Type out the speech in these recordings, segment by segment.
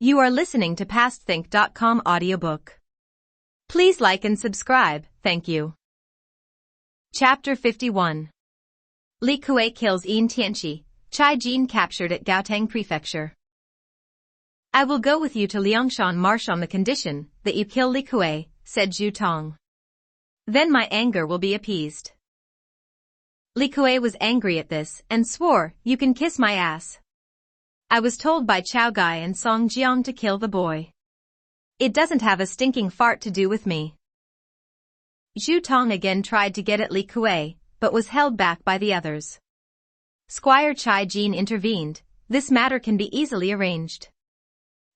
You are listening to PastThink.com audiobook. Please like and subscribe, thank you. Chapter 51. Li Kuei kills Yin Tianqi, Chai Jin captured at Gaotang Prefecture. I will go with you to Liangshan Marsh on the condition that you kill Li Kuei, said Zhu Tong. Then my anger will be appeased. Li Kuei was angry at this and swore, "You can kiss my ass. I was told by Chao Gai and Song Jiang to kill the boy. It doesn't have a stinking fart to do with me." Zhu Tong again tried to get at Li Kuei, but was held back by the others. Squire Chai Jin intervened. "This matter can be easily arranged.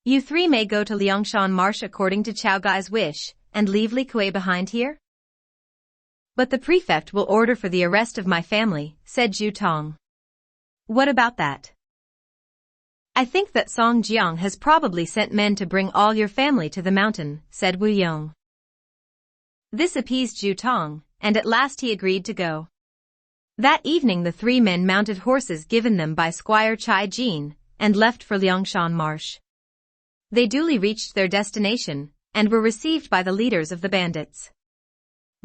You three may go to Liangshan Marsh according to Chao Gai's wish, and leave Li Kuei behind here." "But the prefect will order for the arrest of my family," said Zhu Tong. "What about that?" "I think that Song Jiang has probably sent men to bring all your family to the mountain," said Wu Yong. This appeased Zhu Tong, and at last he agreed to go. That evening the three men mounted horses given them by Squire Chai Jin, and left for Liangshan Marsh. They duly reached their destination, and were received by the leaders of the bandits.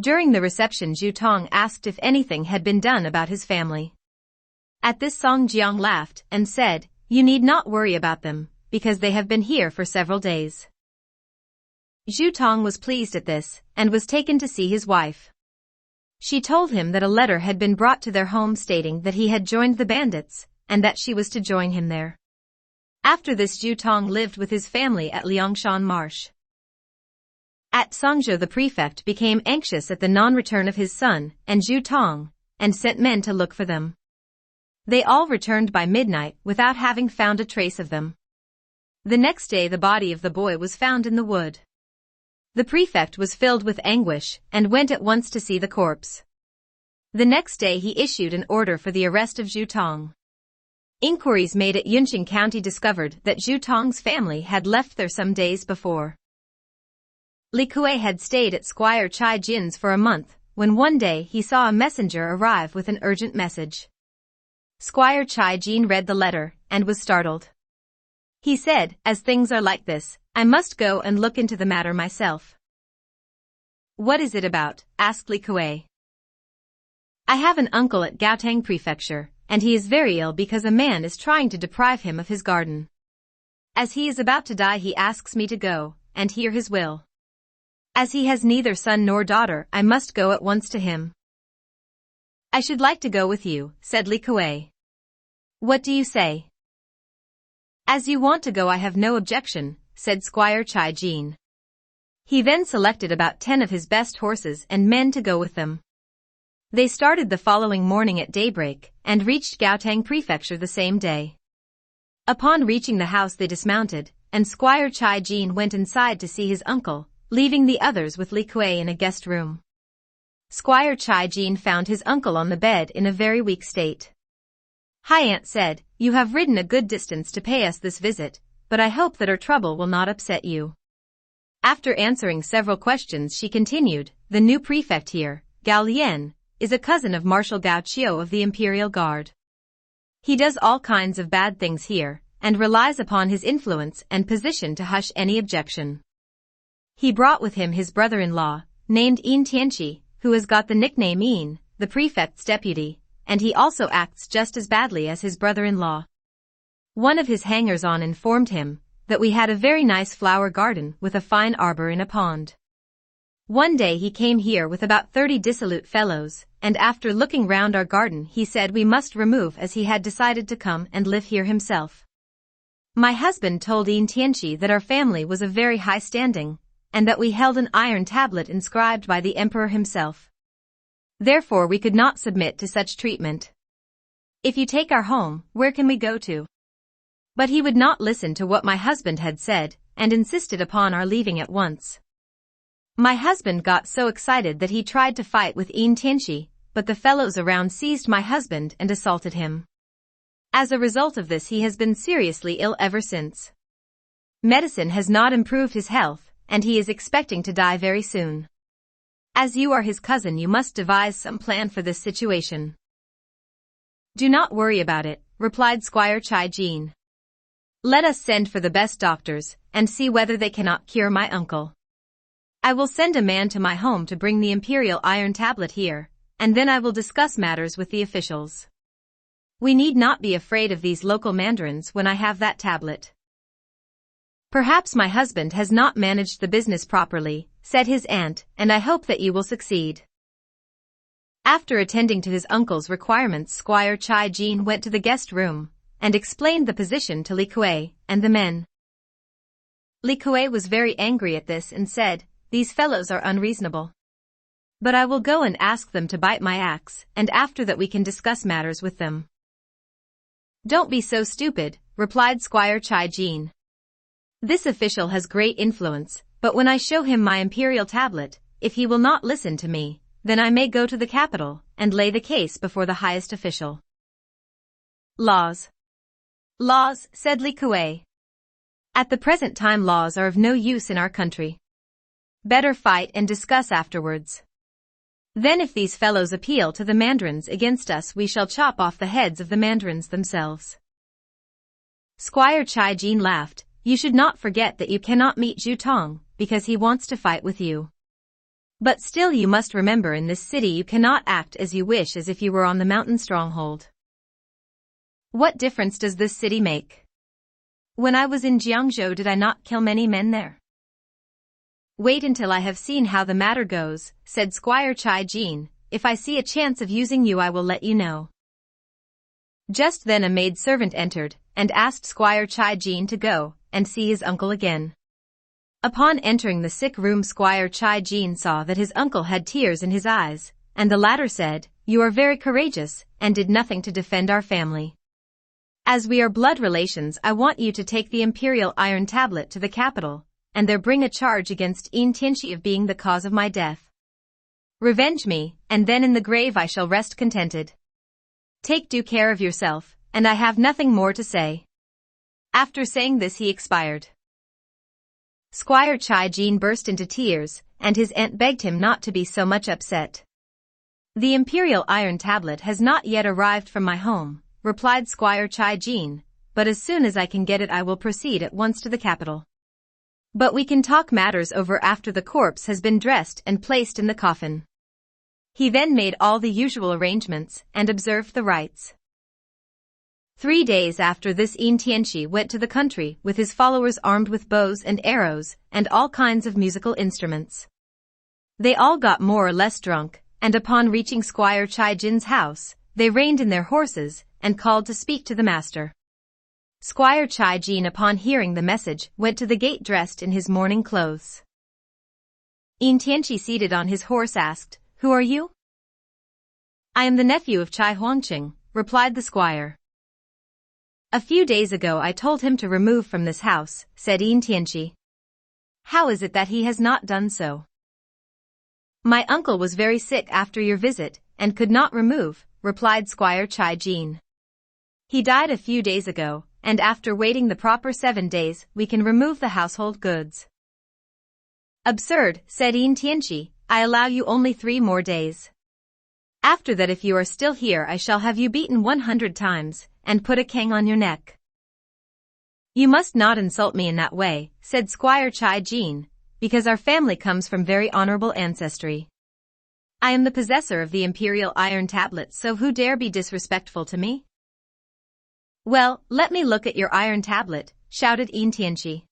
During the reception Zhu Tong asked if anything had been done about his family. At this Song Jiang laughed and said, "You need not worry about them, because they have been here for several days." Zhu Tong was pleased at this, and was taken to see his wife. She told him that a letter had been brought to their home stating that he had joined the bandits, and that she was to join him there. After this Zhu Tong lived with his family at Liangshan Marsh. At Songzhou the prefect became anxious at the non-return of his son and Zhu Tong, and sent men to look for them. They all returned by midnight without having found a trace of them. The next day the body of the boy was found in the wood. The prefect was filled with anguish and went at once to see the corpse. The next day he issued an order for the arrest of Zhu Tong. Inquiries made at Yunqing County discovered that Zhu Tong's family had left there some days before. Li Kuei had stayed at Squire Chai Jin's for a month, when one day he saw a messenger arrive with an urgent message. Squire Chai Jin read the letter, and was startled. He said, "As things are like this, I must go and look into the matter myself." "What is it about?" asked Li Kuei. "I have an uncle at Gaotang Prefecture, and he is very ill because a man is trying to deprive him of his garden. As he is about to die he asks me to go, and hear his will. As he has neither son nor daughter I must go at once to him." "I should like to go with you," said Li Kuei. "What do you say?" "As you want to go I have no objection," said Squire Chai Jin. He then selected about 10 of his best horses and men to go with them. They started the following morning at daybreak, and reached Gaotang Prefecture the same day. Upon reaching the house they dismounted, and Squire Chai Jin went inside to see his uncle, leaving the others with Li Kuei in a guest room. Squire Chai Jin found his uncle on the bed in a very weak state. "Hi Aunt said, you have ridden a good distance to pay us this visit, but I hope that our trouble will not upset you." After answering several questions she continued, "The new prefect here, Gao Lian, is a cousin of Marshal Gao Qiu of the Imperial Guard. He does all kinds of bad things here, and relies upon his influence and position to hush any objection. He brought with him his brother-in-law, named Yin Tianqi, who has got the nickname Yin, the prefect's deputy, and he also acts just as badly as his brother-in-law. One of his hangers-on informed him that we had a very nice flower garden with a fine arbor in a pond. One day he came here with about 30 dissolute fellows, and after looking round our garden he said we must remove as he had decided to come and live here himself. My husband told Yin Tianqi that our family was of very high standing, and that we held an iron tablet inscribed by the emperor himself. Therefore we could not submit to such treatment. If you take our home, where can we go to?" But he would not listen to what my husband had said, and insisted upon our leaving at once. My husband got so excited that he tried to fight with Yin Tianqi, but the fellows around seized my husband and assaulted him. As a result of this he has been seriously ill ever since. Medicine has not improved his health, and he is expecting to die very soon. As you are his cousin you must devise some plan for this situation." "Do not worry about it," replied Squire Chai Jin. Let us send for the best doctors, and see whether they cannot cure my uncle. I will send a man to my home to bring the imperial iron tablet here, and then I will discuss matters with the officials. We need not be afraid of these local mandarins when I have that tablet. Perhaps my husband has not managed the business properly, said his aunt, and I hope that you will succeed. After attending to his uncle's requirements, Squire Chai Jin went to the guest room and explained the position to Li Kuei and the men. Li Kuei was very angry at this and said, "These fellows are unreasonable. But I will go and ask them to bite my axe, and after that we can discuss matters with them." "Don't be so stupid," replied Squire Chai Jin. "This official has great influence, but when I show him my imperial tablet, if he will not listen to me, then I may go to the capital and lay the case before the highest official." Laws. Laws, said Li Kuei. At the present time laws are of no use in our country. Better fight and discuss afterwards. Then if these fellows appeal to the mandarins against us, we shall chop off the heads of the mandarins themselves. Squire Chai Jin laughed. "You should not forget that you cannot meet Zhu Tong, because he wants to fight with you. But still you must remember in this city you cannot act as you wish as if you were on the mountain stronghold. What difference does this city make? When I was in Jiangzhou, did I not kill many men there?" "Wait until I have seen how the matter goes," said Squire Chai Jin. "If I see a chance of using you I will let you know." Just then a maid-servant entered and asked Squire Chai Jin to go and see his uncle again. Upon entering the sick room, Squire Chai Jin saw that his uncle had tears in his eyes, and the latter said, "You are very courageous and did nothing to defend our family. As we are blood relations, I want you to take the imperial iron tablet to the capital, and there bring a charge against Yin Tianxi of being the cause of my death. Revenge me, and then in the grave I shall rest contented. Take due care of yourself, and I have nothing more to say." After saying this he expired. Squire Chai Jin burst into tears, and his aunt begged him not to be so much upset. "The imperial iron tablet has not yet arrived from my home," replied Squire Chai Jin, "but as soon as I can get it I will proceed at once to the capital. But we can talk matters over after the corpse has been dressed and placed in the coffin." He then made all the usual arrangements and observed the rites. 3 days after this, Yin Tianxi went to the country with his followers armed with bows and arrows and all kinds of musical instruments. They all got more or less drunk, and upon reaching Squire Chai Jin's house, they reined in their horses and called to speak to the master. Squire Chai Jin, upon hearing the message, went to the gate dressed in his mourning clothes. Yin Tianxi, seated on his horse, asked, "Who are you?" "I am the nephew of Chai Huangqing," replied the squire. "A few days ago I told him to remove from this house," said Yin Tianxi. "How is it that he has not done so?" "My uncle was very sick after your visit and could not remove," replied Squire Chai Jin. "He died a few days ago, and after waiting the proper 7 days we can remove the household goods." "Absurd," said Yin Tianxi. "I allow you only 3 more days. After that, if you are still here, I shall have you beaten 100 times and put a cane on your neck." "You must not insult me in that way," said Squire Chai Jin, "because our family comes from very honorable ancestry. I am the possessor of the imperial iron tablet, so who dare be disrespectful to me?" "Well, let me look at your iron tablet," shouted Yin Tianxi.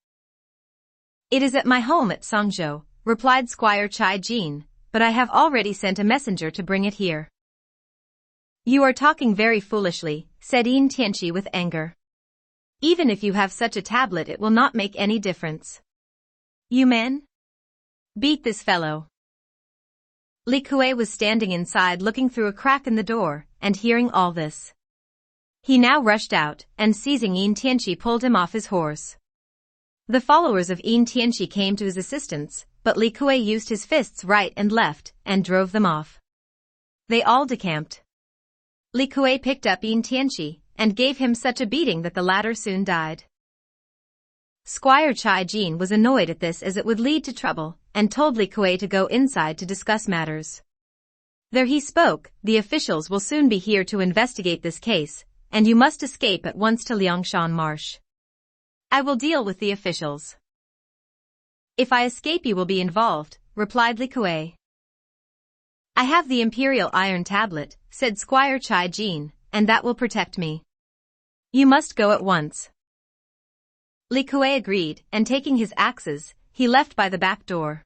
"It is at my home at Songzhou," replied Squire Chai Jin, "but I have already sent a messenger to bring it here." "You are talking very foolishly," said Yin Tianxi with anger. "Even if you have such a tablet it will not make any difference. You men, beat this fellow." Li Kuei was standing inside looking through a crack in the door and hearing all this. He now rushed out and, seizing Yin Tianxi, pulled him off his horse. The followers of Yin Tianxi came to his assistance, but Li Kuei used his fists right and left and drove them off. They all decamped. Li Kuei picked up Yin Tianxi and gave him such a beating that the latter soon died. Squire Chai Jin was annoyed at this, as it would lead to trouble, and told Li Kuei to go inside to discuss matters. There he spoke, "The officials will soon be here to investigate this case, and you must escape at once to Liangshan Marsh. I will deal with the officials. If I escape you will be involved, replied Li Kuei. I have the Imperial Iron Tablet, said Squire Chai Jin, and that will protect me. You must go at once. Li Kuei agreed, and taking his axes, he left by the back door.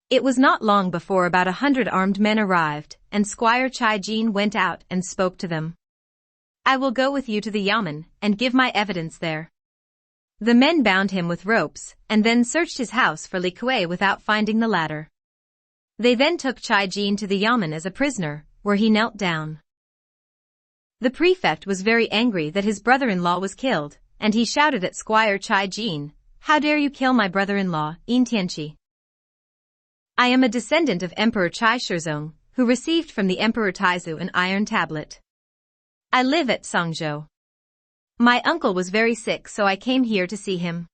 It was not long before about 100 armed men arrived, and Squire Chai Jin went out and spoke to them. I will go with you to the yamen, and give my evidence there. The men bound him with ropes, and then searched his house for Li Kuei without finding the latter. They then took Chai Jin to the yamen as a prisoner, where he knelt down. The prefect was very angry that his brother-in-law was killed, and he shouted at Squire Chai Jin, "How dare you kill my brother-in-law, Yin Tianqi? I am a descendant of Emperor Chai Shizong, who received from the Emperor Taizu an iron tablet. I live at Songzhou. My uncle was very sick, so I came here to see him.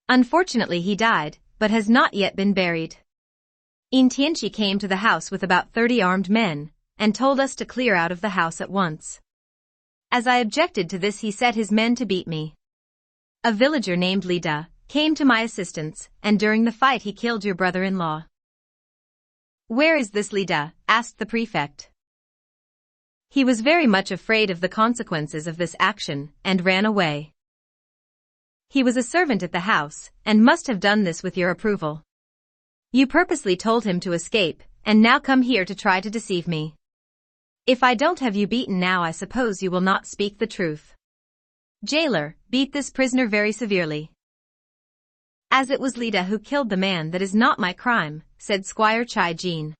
Unfortunately he died, but has not yet been buried." Yin Tianqi came to the house with about 30 armed men, and told us to clear out of the house at once. As I objected to this, he set his men to beat me. A villager named Li Da came to my assistance, and during the fight he killed your brother-in-law. Where is this Li Da? Asked the prefect. He was very much afraid of the consequences of this action, and ran away. He was a servant at the house, and must have done this with your approval. You purposely told him to escape, and now come here to try to deceive me. If I don't have you beaten now, I suppose you will not speak the truth. Jailer, beat this prisoner very severely. As it was Li Da who killed the man, that is not my crime, said Squire Chai Jin.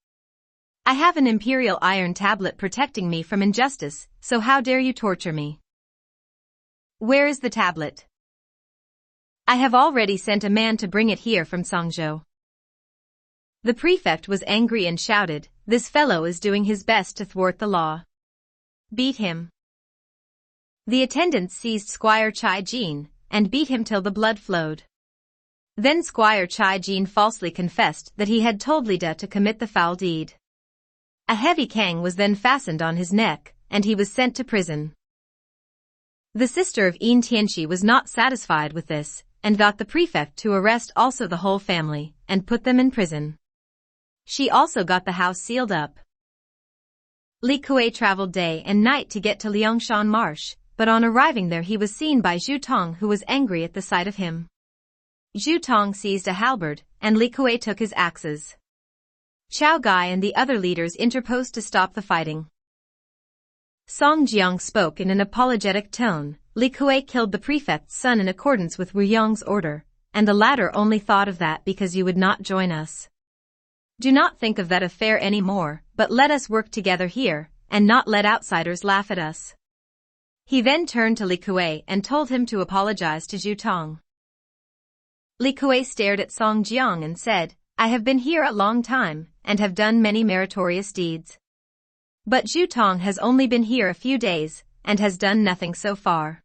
I have an Imperial Iron Tablet protecting me from injustice, so how dare you torture me? Where is the tablet? I have already sent a man to bring it here from Songzhou. The prefect was angry and shouted, "This fellow is doing his best to thwart the law. Beat him." The attendants seized Squire Chai Jin, and beat him till the blood flowed. Then Squire Chai Jin falsely confessed that he had told Li Da to commit the foul deed. A heavy kang was then fastened on his neck, and he was sent to prison. The sister of Yin Tianqi was not satisfied with this, and got the prefect to arrest also the whole family, and put them in prison. She also got the house sealed up. Li Kuei traveled day and night to get to Liangshan Marsh, but on arriving there he was seen by Zhu Tong, who was angry at the sight of him. Zhu Tong seized a halberd, and Li Kuei took his axes. Chao Gai and the other leaders interposed to stop the fighting. Song Jiang spoke in an apologetic tone. Li Kuei killed the prefect's son in accordance with Wu Yong's order, and the latter only thought of that because you would not join us. Do not think of that affair any more, but let us work together here, and not let outsiders laugh at us. He then turned to Li Kuei and told him to apologize to Zhu Tong. Li Kuei stared at Song Jiang and said, I have been here a long time, and have done many meritorious deeds. But Zhu Tong has only been here a few days, and has done nothing so far.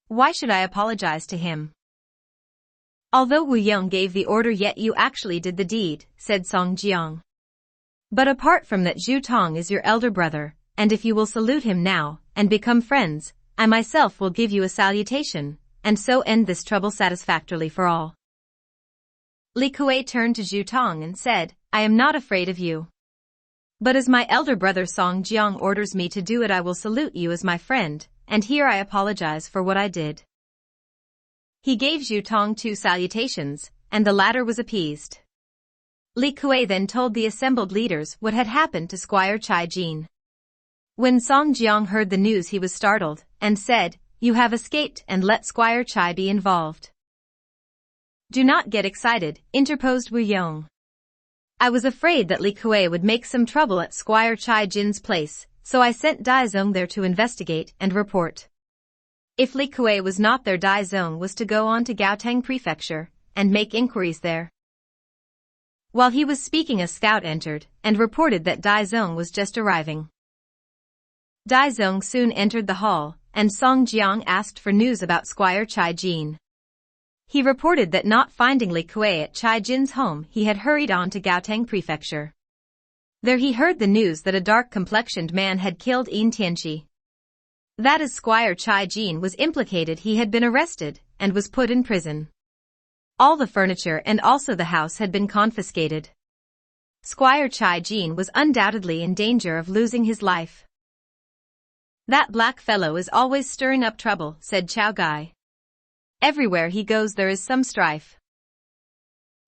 Why should I apologize to him? Although Wu Yong gave the order, yet you actually did the deed, said Song Jiang. But apart from that, Zhu Tong is your elder brother, and if you will salute him now, and become friends, I myself will give you a salutation, and so end this trouble satisfactorily for all. Li Kuei turned to Zhu Tong and said, I am not afraid of you. But as my elder brother Song Jiang orders me to do it, I will salute you as my friend, and here I apologize for what I did. He gave Zhu Tong 2 salutations, and the latter was appeased. Li Kuei then told the assembled leaders what had happened to Squire Chai Jin. When Song Jiang heard the news, he was startled, and said, You have escaped, and let Squire Chai be involved. Do not get excited, interposed Wu Yong. I was afraid that Li Kuei would make some trouble at Squire Chai Jin's place, so I sent Dai Zong there to investigate and report. If Li Kuei was not there, Dai Zong was to go on to Gaotang Prefecture, and make inquiries there. While he was speaking, a scout entered, and reported that Dai Zong was just arriving. Dai Zong soon entered the hall, and Song Jiang asked for news about Squire Chai Jin. He reported that not finding Li Kuei at Chai Jin's home, he had hurried on to Gaotang Prefecture. There he heard the news that a dark-complexioned man had killed Yin Tianqi. That as Squire Chai Jin was implicated, he had been arrested and was put in prison. All the furniture and also the house had been confiscated. Squire Chai Jin was undoubtedly in danger of losing his life. That black fellow is always stirring up trouble, said Chao Gai. Everywhere he goes there is some strife.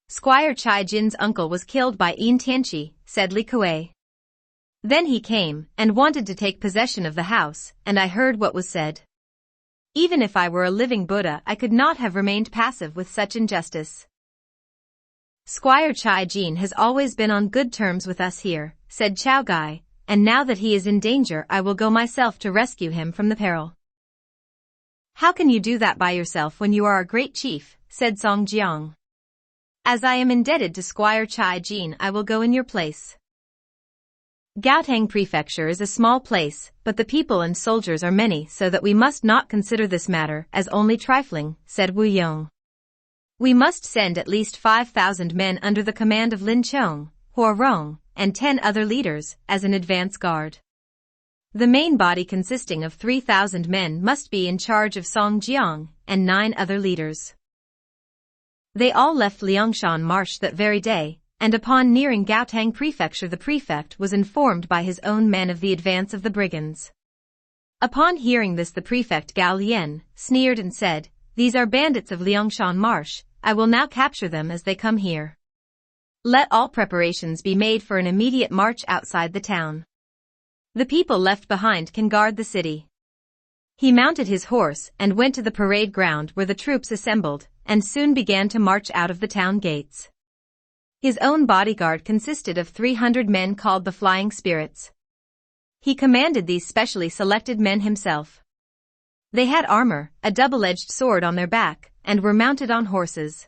Squire Chai Jin's uncle was killed by Yin Tianqi, said Li Kuei. Then he came and wanted to take possession of the house, and I heard what was said. Even if I were a living Buddha, I could not have remained passive with such injustice. Squire Chai Jin has always been on good terms with us here, said Chao Gai, and now that he is in danger I will go myself to rescue him from the peril. How can you do that by yourself when you are a great chief, said Song Jiang. As I am indebted to Squire Chai Jin, I will go in your place. Gaotang Prefecture is a small place, but the people and soldiers are many, so that we must not consider this matter as only trifling, said Wu Yong. We must send at least 5,000 men under the command of Lin Chong, Hua Rong, and 10 other leaders as an advance guard. The main body consisting of 3,000 men must be in charge of Song Jiang and 9 other leaders. They all left Liangshan Marsh that very day, and upon nearing Gaotang Prefecture the prefect was informed by his own men of the advance of the brigands. Upon hearing this the prefect Gao Lian sneered and said, "These are bandits of Liangshan Marsh, I will now capture them as they come here. Let all preparations be made for an immediate march outside the town. The people left behind can guard the city." He mounted his horse and went to the parade ground where the troops assembled, and soon began to march out of the town gates. His own bodyguard consisted of 300 men called the Flying Spirits. He commanded these specially selected men himself. They had armor, a double-edged sword on their back, and were mounted on horses.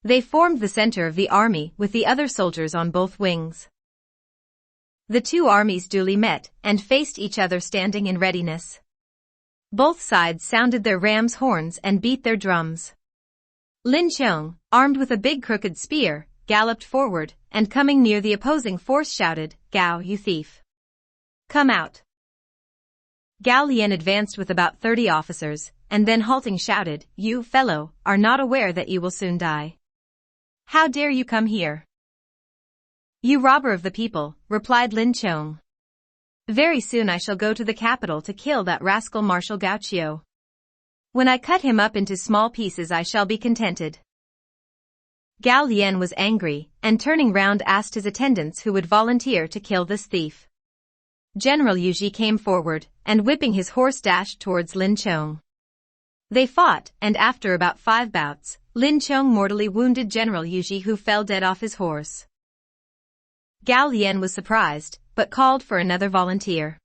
They formed the center of the army with the other soldiers on both wings. The two armies duly met and faced each other standing in readiness. Both sides sounded their rams' horns and beat their drums. Lin Chong, armed with a big crooked spear, galloped forward, and coming near the opposing force shouted, "Gao, you thief! Come out!" Gao Lian advanced with about 30 officers, and then halting shouted, "You, fellow, are not aware that you will soon die. How dare you come here?" "You robber of the people," replied Lin Chong. "Very soon I shall go to the capital to kill that rascal Marshal Gao Qiu. When I cut him up into small pieces I shall be contented." Gao Lian was angry, and turning round asked his attendants who would volunteer to kill this thief. General Yuji came forward, and whipping his horse dashed towards Lin Chong. They fought, and after about 5 bouts, Lin Chong mortally wounded General Yuji, who fell dead off his horse. Gao Lian was surprised, but called for another volunteer.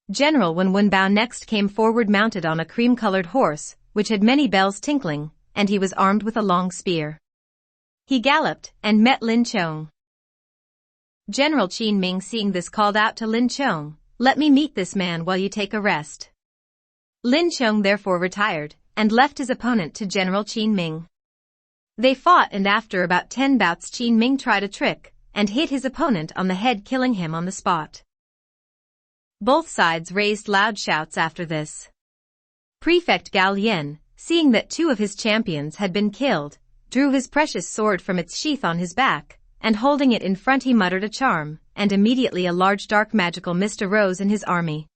General Wen Wenbao next came forward mounted on a cream-colored horse, which had many bells tinkling, and he was armed with a long spear. He galloped and met Lin Chong. General Qin Ming seeing this called out to Lin Chong, "Let me meet this man while you take a rest." Lin Chong therefore retired, and left his opponent to General Qin Ming. They fought, and after about 10 bouts Qin Ming tried a trick, and hit his opponent on the head, killing him on the spot. Both sides raised loud shouts after this. Prefect Gao Lian, seeing that 2 of his champions had been killed, drew his precious sword from its sheath on his back, and holding it in front he muttered a charm, and immediately a large dark magical mist arose in his army.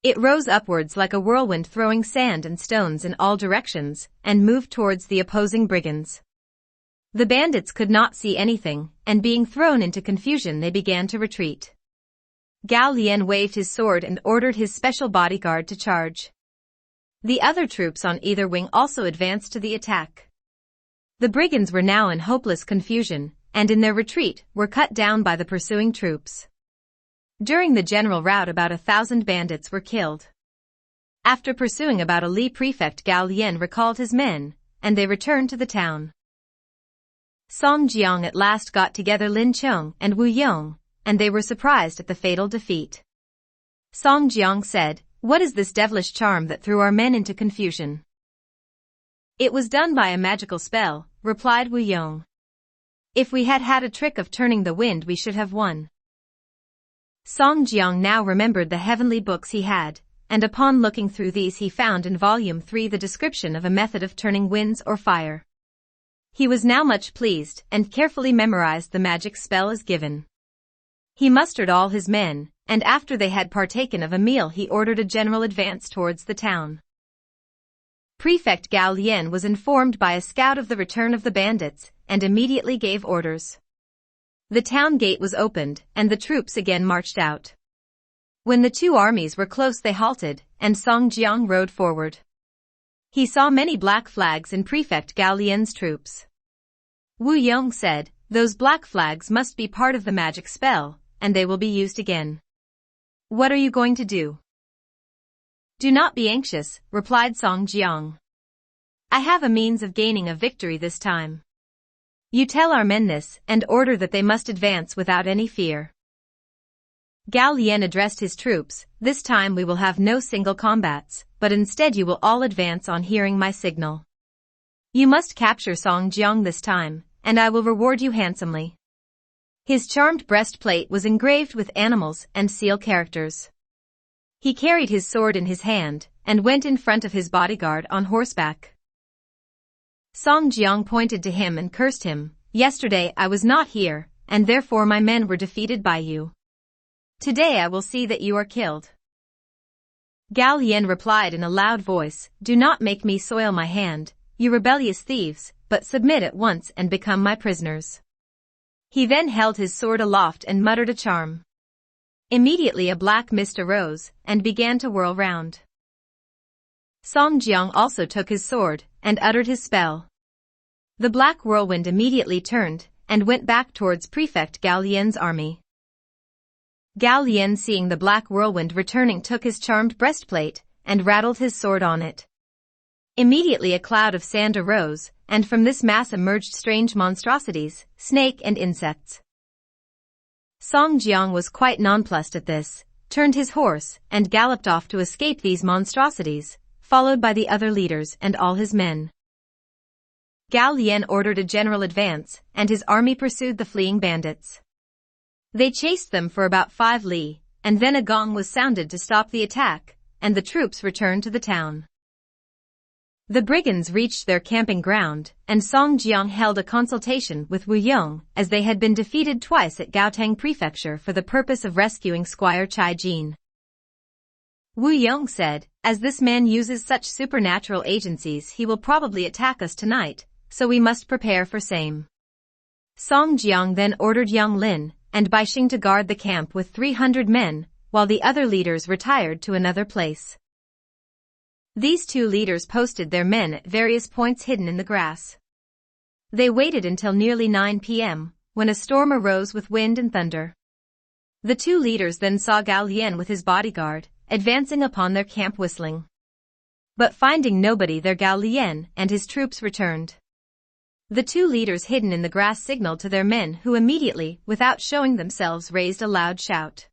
It rose upwards like a whirlwind, throwing sand and stones in all directions, and moved towards the opposing brigands. The bandits could not see anything, and being thrown into confusion they began to retreat. Gao Lian waved his sword and ordered his special bodyguard to charge. The other troops on either wing also advanced to the attack. The brigands were now in hopeless confusion, and in their retreat were cut down by the pursuing troops. During the general rout about 1,000 bandits were killed. After pursuing about a li, Prefect Gao Lian recalled his men, and they returned to the town. Song Jiang at last got together Lin Chong and Wu Yong, and they were surprised at the fatal defeat. Song Jiang said, "What is this devilish charm that threw our men into confusion?" "It was done by a magical spell," replied Wu Yong. "If we had had a trick of turning the wind we should have won." Song Jiang now remembered the heavenly books he had, and upon looking through these he found in Volume 3 the description of a method of turning winds or fire. He was now much pleased and carefully memorized the magic spell as given. He mustered all his men, and after they had partaken of a meal he ordered a general advance towards the town. Prefect Gao Lian was informed by a scout of the return of the bandits, and immediately gave orders. The town gate was opened, and the troops again marched out. When the two armies were close they halted, and Song Jiang rode forward. He saw many black flags in Prefect Gao Lian's troops. Wu Yong said, "Those black flags must be part of the magic spell, and they will be used again. What are you going to do?" "Do not be anxious," replied Song Jiang. "I have a means of gaining a victory this time. You tell our men this, and order that they must advance without any fear." Gao Lian addressed his troops, "This time we will have no single combats, but instead you will all advance on hearing my signal. You must capture Song Jiang this time, and I will reward you handsomely." His charmed breastplate was engraved with animals and seal characters. He carried his sword in his hand, and went in front of his bodyguard on horseback. Song Jiang pointed to him and cursed him, "Yesterday I was not here, and therefore my men were defeated by you. Today I will see that you are killed." Gao Lian replied in a loud voice, "Do not make me soil my hand, you rebellious thieves, but submit at once and become my prisoners." He then held his sword aloft and muttered a charm. Immediately a black mist arose, and began to whirl round. Song Jiang also took his sword, and uttered his spell. The black whirlwind immediately turned, and went back towards Prefect Gao Lian's army. Gao Lian, seeing the black whirlwind returning, took his charmed breastplate, and rattled his sword on it. Immediately a cloud of sand arose, and from this mass emerged strange monstrosities, snake and insects. Song Jiang was quite nonplussed at this, turned his horse, and galloped off to escape these monstrosities, followed by the other leaders and all his men. Gao Lian ordered a general advance, and his army pursued the fleeing bandits. They chased them for about 5 li, and then a gong was sounded to stop the attack, and the troops returned to the town. The brigands reached their camping ground, and Song Jiang held a consultation with Wu Yong, as they had been defeated twice at Gaotang Prefecture for the purpose of rescuing Squire Chai Jin. Wu Yong said, "As this man uses such supernatural agencies he will probably attack us tonight, so we must prepare for same." Song Jiang then ordered Yang Lin and Baixing to guard the camp with 300 men, while the other leaders retired to another place. These two leaders posted their men at various points hidden in the grass. They waited until nearly 9 p.m., when a storm arose with wind and thunder. The two leaders then saw Gao Lian with his bodyguard, advancing upon their camp whistling. But finding nobody there, Gao Lian and his troops returned. The two leaders hidden in the grass signaled to their men, who immediately, without showing themselves, raised a loud shout.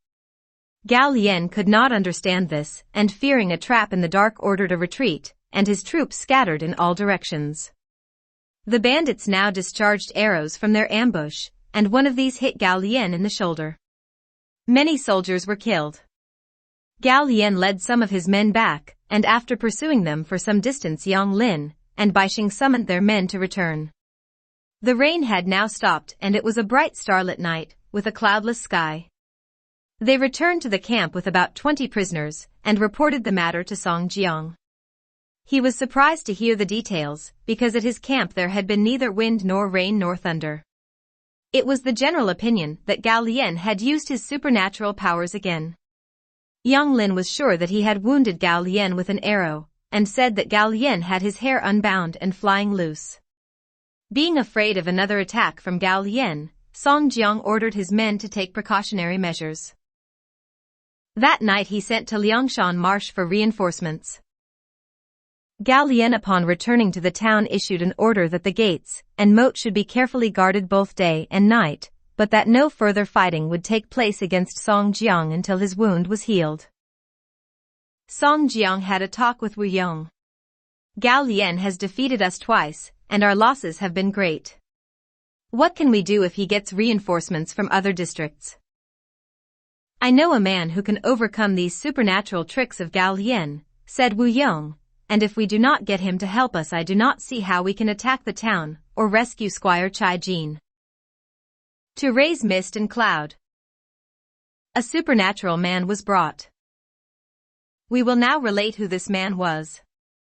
Gao Lian could not understand this, and fearing a trap in the dark ordered a retreat, and his troops scattered in all directions. The bandits now discharged arrows from their ambush, and one of these hit Gao Lian in the shoulder. Many soldiers were killed. Gao Lian led some of his men back, and after pursuing them for some distance, Yang Lin and Baixing summoned their men to return. The rain had now stopped, and it was a bright starlit night, with a cloudless sky. They returned to the camp with about 20 prisoners, and reported the matter to Song Jiang. He was surprised to hear the details, because at his camp there had been neither wind nor rain nor thunder. It was the general opinion that Gao Lian had used his supernatural powers again. Yang Lin was sure that he had wounded Gao Lian with an arrow, and said that Gao Lian had his hair unbound and flying loose. Being afraid of another attack from Gao Lian, Song Jiang ordered his men to take precautionary measures. That night he sent to Liangshan Marsh for reinforcements. Gao Lian, upon returning to the town, issued an order that the gates and moat should be carefully guarded both day and night, but that no further fighting would take place against Song Jiang until his wound was healed. Song Jiang had a talk with Wu Yong. "Gao Lian has defeated us twice, and our losses have been great. What can we do if he gets reinforcements from other districts?" I know a man who can overcome these supernatural tricks of Gao Lian, said Wu Yong, and if we do not get him to help us, I do not see how we can attack the town or rescue Squire Chai Jin. To raise mist and cloud. A supernatural man was brought. We will now relate who this man was.